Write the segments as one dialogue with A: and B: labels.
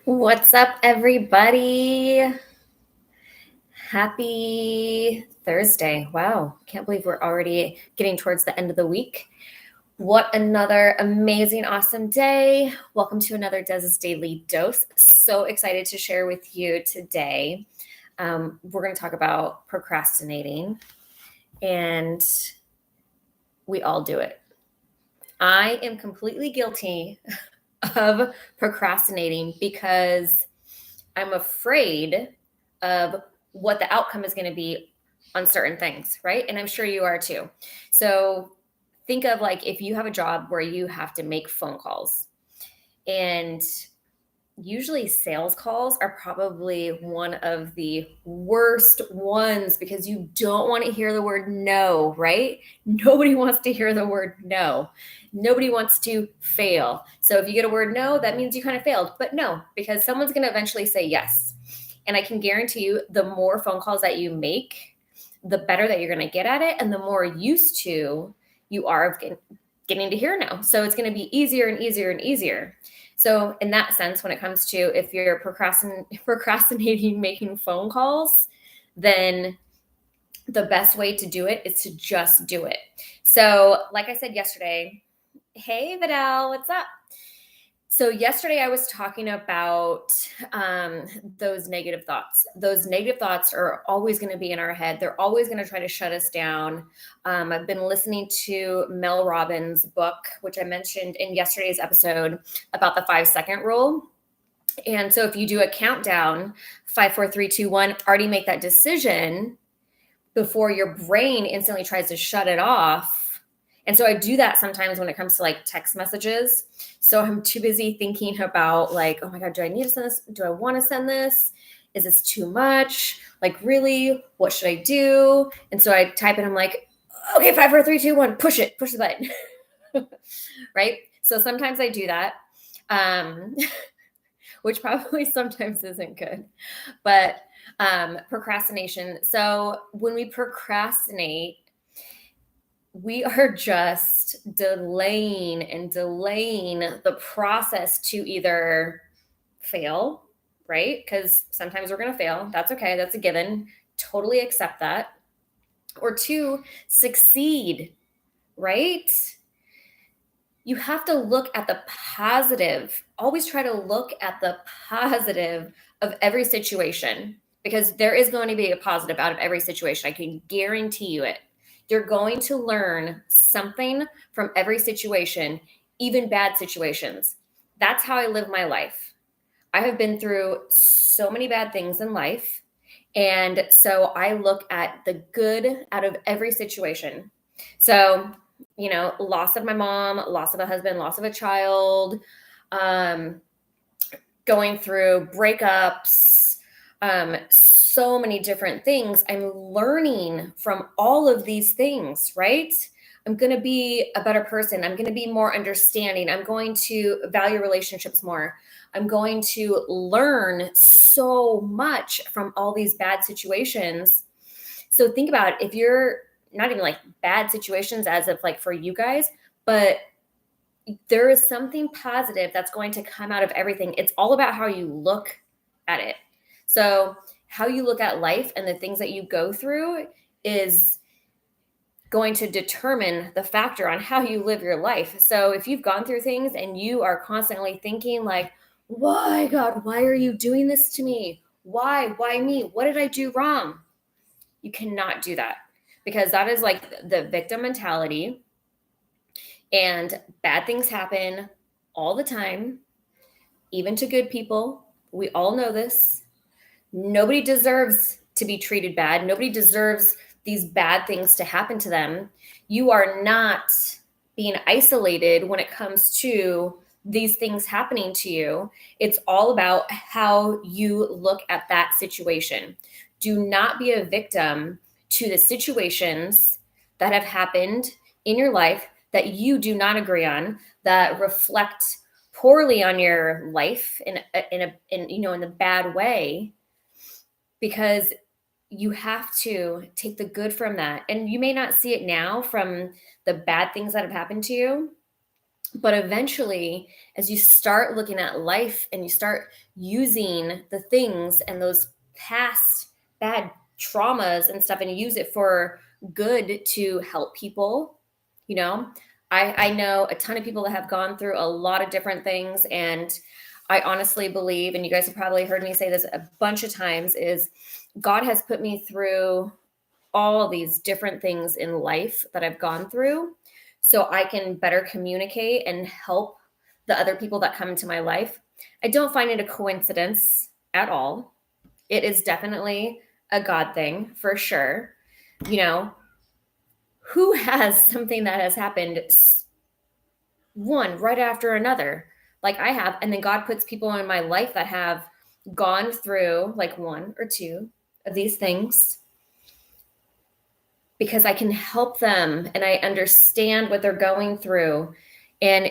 A: What's up, everybody? Happy Thursday. Wow, can't believe we're already getting towards the end of the week. What another amazing, awesome day. Welcome to another Dez's Daily Dose. So excited to share with you today. We're going to talk about procrastinating, and we all do it. I am completely guilty of procrastinating because I'm afraid of what the outcome is going to be on certain things, right? And I'm sure you are too. So think of like if you have a job where you have to make phone calls, and usually sales calls are probably one of the worst ones because you don't want to hear the word no, right? Nobody wants to hear the word no. Nobody wants to fail. So if you get a word no, that means you kind of failed. But no, because someone's going to eventually say yes. And I can guarantee you, the more phone calls that you make, the better that you're going to get at it, and the more used to you are of getting to hear no. So it's going to be easier and easier and easier. So in that sense, when it comes to if you're procrastinating making phone calls, then the best way to do it is to just do it. So like I said yesterday, hey Vidal, what's up? So yesterday I was talking about those negative thoughts. Those negative thoughts are always going to be in our head. They're always going to try to shut us down. I've been listening to Mel Robbins' book, which I mentioned in yesterday's episode about the 5-second rule. And so if you do a countdown, 5, 4, 3, 2, 1, already make that decision before your brain instantly tries to shut it off. And so I do that sometimes when it comes to like text messages. So I'm too busy thinking about like, oh my God, do I need to send this? Do I want to send this? Is this too much? Like, really? What should I do? And so I type it. I'm like, okay, 5, 4, 3, 2, 1, push it, push the button. Right? So sometimes I do that, which probably sometimes isn't good. But procrastination. So when we procrastinate, we are just delaying the process to either fail, right? Because sometimes we're going to fail. That's okay. That's a given. Totally accept that. Or 2, succeed, right? You have to look at the positive. Always try to look at the positive of every situation, because there is going to be a positive out of every situation. I can guarantee you it. You're going to learn something from every situation, even bad situations. That's how I live my life. I have been through so many bad things in life. And so I look at the good out of every situation. So, loss of my mom, loss of a husband, loss of a child, going through breakups, so many different things. I'm learning from all of these things, right? I'm going to be a better person. I'm going to be more understanding. I'm going to value relationships more. I'm going to learn so much from all these bad situations. So think about it, if you're not even like bad situations as of like for you guys, but there is something positive that's going to come out of everything. It's all about how you look at it. So how you look at life and the things that you go through is going to determine the factor on how you live your life. So if you've gone through things and you are constantly thinking like, why, God, why are you doing this to me? Why me? What did I do wrong? You cannot do that, because that is like the victim mentality, and bad things happen all the time, even to good people. We all know this. Nobody deserves to be treated bad. Nobody deserves these bad things to happen to them. You are not being isolated when it comes to these things happening to you. It's all about how you look at that situation. Do not be a victim to the situations that have happened in your life that you do not agree on, that reflect poorly on your life in the bad way, because you have to take the good from that. And you may not see it now from the bad things that have happened to you, But eventually, as you start looking at life and you start using the things and those past bad traumas and stuff and use it for good to help people, you know, I know a ton of people that have gone through a lot of different things. And I honestly believe, and you guys have probably heard me say this a bunch of times, is God has put me through all of these different things in life that I've gone through so I can better communicate and help the other people that come into my life. I don't find it a coincidence at all. It is definitely a God thing for sure. You know, who has something that has happened one right after another, like I have, and then God puts people in my life that have gone through like one or two of these things because I can help them and I understand what they're going through. And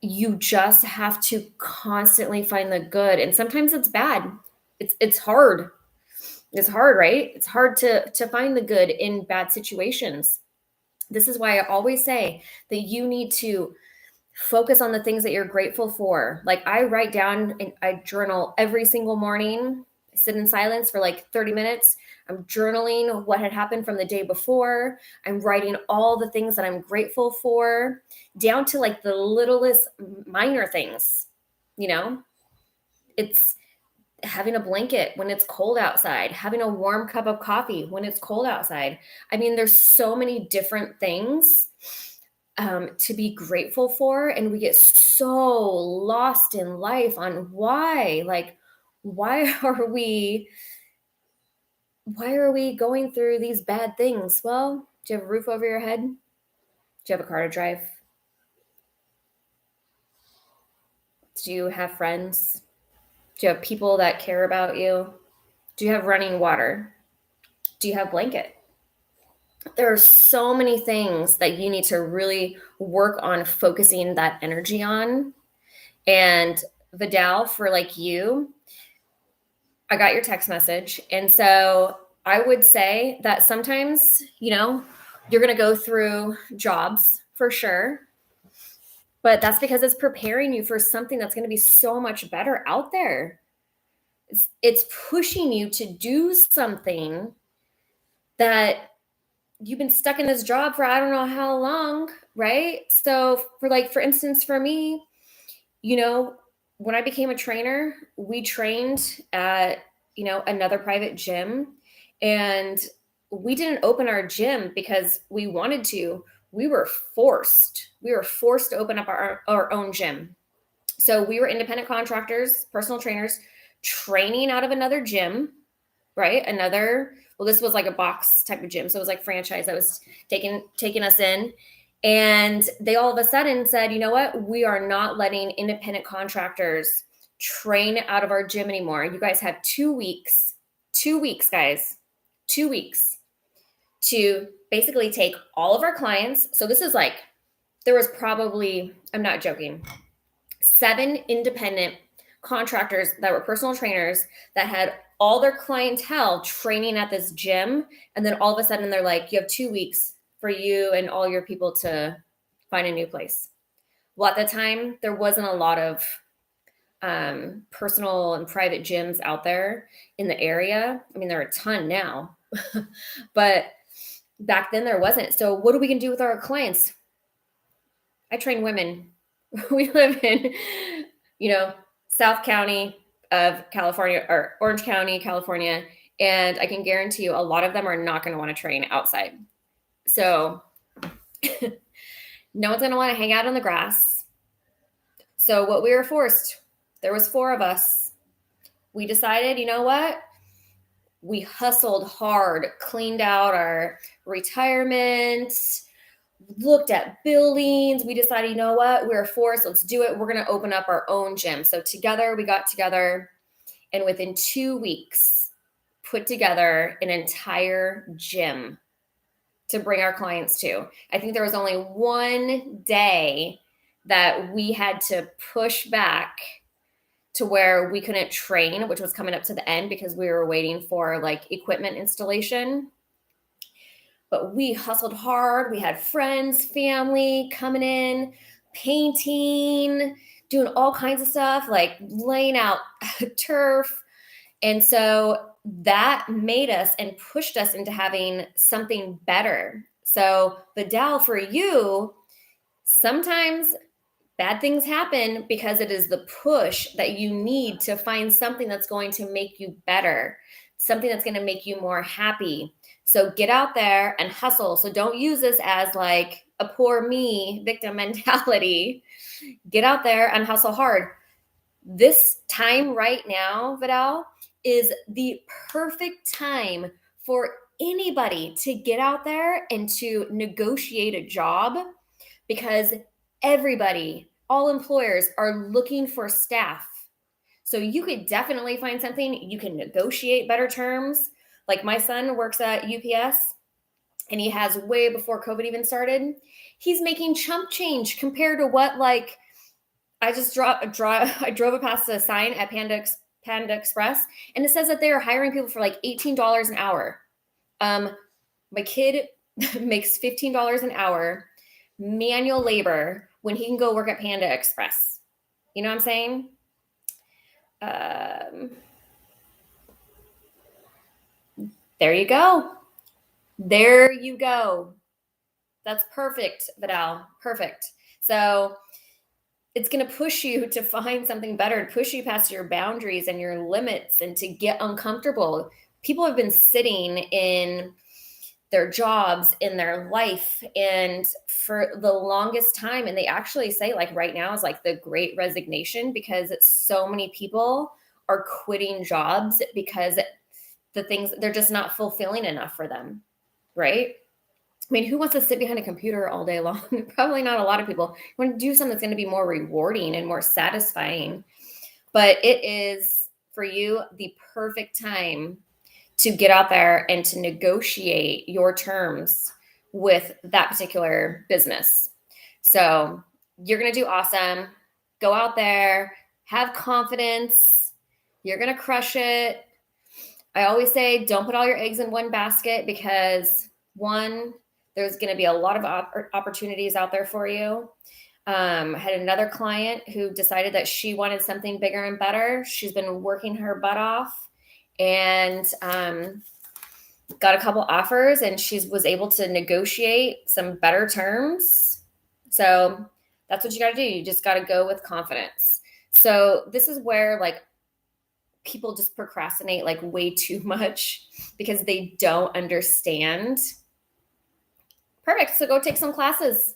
A: you just have to constantly find the good. And sometimes it's bad. It's hard. It's hard, right? It's hard to find the good in bad situations. This is why I always say that you need to focus on the things that you're grateful for. Like I write down and I journal every single morning. I sit in silence for like 30 minutes. I'm journaling what had happened from the day before. I'm writing all the things that I'm grateful for, down to like the littlest minor things. You know, it's having a blanket when it's cold outside, having a warm cup of coffee when it's cold outside. I mean, there's so many different things to be grateful for. And we get so lost in life on why, like, why are we going through these bad things? Well, do you have a roof over your head? Do you have a car to drive? Do you have friends? Do you have people that care about you? Do you have running water? Do you have blanket? There are so many things that you need to really work on focusing that energy on. And Vidal, for like you, I got your text message. And so I would say that sometimes, you know, you're going to go through jobs for sure, but that's because it's preparing you for something that's going to be so much better out there. It's pushing you to do something that you've been stuck in this job for I don't know how long, right? So for instance, for me, you know, when I became a trainer, we trained at, you know, another private gym, and we didn't open our gym because we wanted to. We were forced. We were forced to open up our own gym. So we were independent contractors, personal trainers, training out of another gym, right? Well, this was like a box type of gym. So it was like franchise that was taking us in. And they all of a sudden said, you know what? We are not letting independent contractors train out of our gym anymore. You guys have 2 weeks, guys, 2 weeks to basically take all of our clients. So this is like, there was probably, I'm not joking, 7 independent contractors that were personal trainers that had all their clientele training at this gym. And then all of a sudden they're like, you have 2 weeks for you and all your people to find a new place. Well, at the time, there wasn't a lot of personal and private gyms out there in the area. I mean, there are a ton now, but back then there wasn't. So what are we going to do with our clients? I train women. We live in, you know, South County of California or Orange County, California. And I can guarantee you a lot of them are not going to want to train outside. So no one's going to want to hang out on the grass. So what we were forced, there was 4 of us. We decided, you know what? We hustled hard, cleaned out our retirement, looked at buildings. We decided, you know what? We're forced. Let's do it. We're going to open up our own gym. So together, we got together and within 2 weeks, put together an entire gym to bring our clients to. I think there was only one day that we had to push back to where we couldn't train, which was coming up to the end because we were waiting for like equipment installation. But we hustled hard. We had friends, family coming in, painting, doing all kinds of stuff, like laying out turf. And so that made us and pushed us into having something better. So, Vidal, for you, sometimes bad things happen because it is the push that you need to find something that's going to make you better, something that's going to make you more happy. So get out there and hustle. So don't use this as like a poor me victim mentality. Get out there and hustle hard. This time right now, Vidal, is the perfect time for anybody to get out there and to negotiate a job, because everybody, all employers are looking for staff. So you could definitely find something. You can negotiate better terms. Like my son works at UPS, and he has, way before COVID even started, he's making chump change compared to what, like, I just I drove past a sign at Panda Express, and it says that they are hiring people for like $18 an hour. My kid makes $15 an hour manual labor when he can go work at Panda Express. You know what I'm saying? There you go. There you go. That's perfect, Vidal. Perfect. So it's going to push you to find something better, to push you past your boundaries and your limits and to get uncomfortable. People have been sitting in their jobs, in their life, and for the longest time. And they actually say, like, right now is like the great resignation, because so many people are quitting jobs because the things, they're just not fulfilling enough for them, right? I mean, who wants to sit behind a computer all day long? Probably not a lot of people. You want to do something that's going to be more rewarding and more satisfying. But it is, for you, the perfect time to get out there and to negotiate your terms with that particular business. So you're going to do awesome. Go out there, have confidence. You're going to crush it. I always say, don't put all your eggs in one basket, because one, there's going to be a lot of opportunities out there for you. I had another client who decided that she wanted something bigger and better. She's been working her butt off, and got a couple offers, and she was able to negotiate some better terms. So that's what you got to do. You just got to go with confidence. So this is where, like, people just procrastinate like way too much because they don't understand. Perfect. So go take some classes.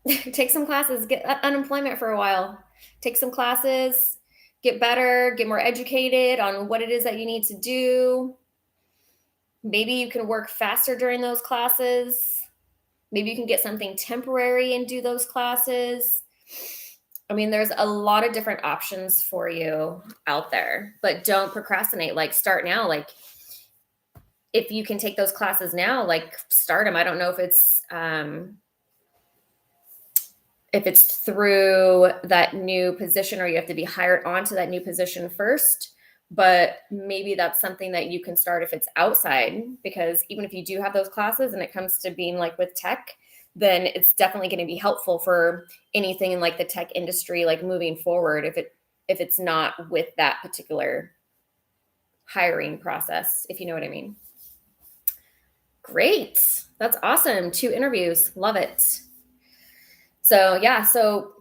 A: Take some classes, get unemployment for a while. Take some classes, get better, get more educated on what it is that you need to do. Maybe you can work faster during those classes. Maybe you can get something temporary and do those classes. I mean, there's a lot of different options for you out there, but don't procrastinate. Like, start now. Like, if you can take those classes now, like, start them. I don't know if it's through that new position or you have to be hired onto that new position first, but maybe that's something that you can start if it's outside, because even if you do have those classes and it comes to being like with tech, then it's definitely going to be helpful for anything in like the tech industry, like moving forward, if it's not with that particular hiring process, if you know what I mean. Great. That's awesome. 2 interviews. Love it. So yeah, so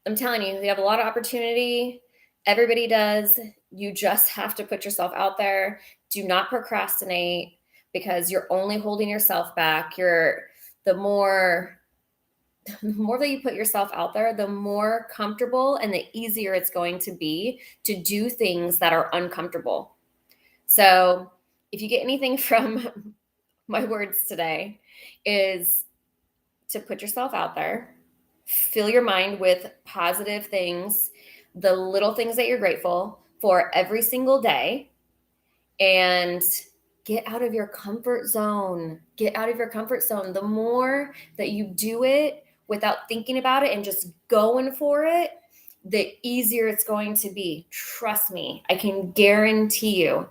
A: I'm telling you, you have a lot of opportunity. Everybody does. You just have to put yourself out there. Do not procrastinate, because you're only holding yourself back. The more that you put yourself out there, the more comfortable and the easier it's going to be to do things that are uncomfortable. So if you get anything from my words today, is to put yourself out there, fill your mind with positive things, the little things that you're grateful for every single day, and get out of your comfort zone. Get out of your comfort zone. The more that you do it without thinking about it and just going for it, the easier it's going to be. Trust me, I can guarantee you.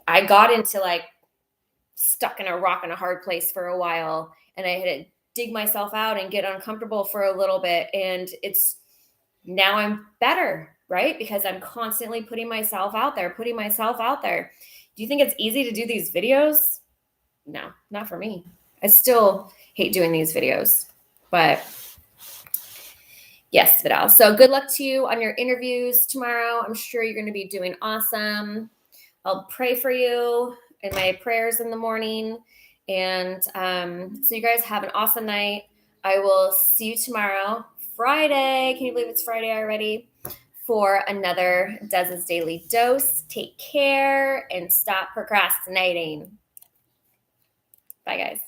A: I got into, like, stuck in a rock and a hard place for a while, and I had dig myself out and get uncomfortable for a little bit. And now I'm better, right? Because I'm constantly putting myself out there. Do you think it's easy to do these videos? No, not for me. I still hate doing these videos, but yes, Vidal. So good luck to you on your interviews tomorrow. I'm sure you're going to be doing awesome. I'll pray for you in my prayers in the morning. And so you guys have an awesome night. I will see you tomorrow, Friday. Can you believe it's Friday already? For another Dez's Daily Dose. Take care and stop procrastinating. Bye, guys.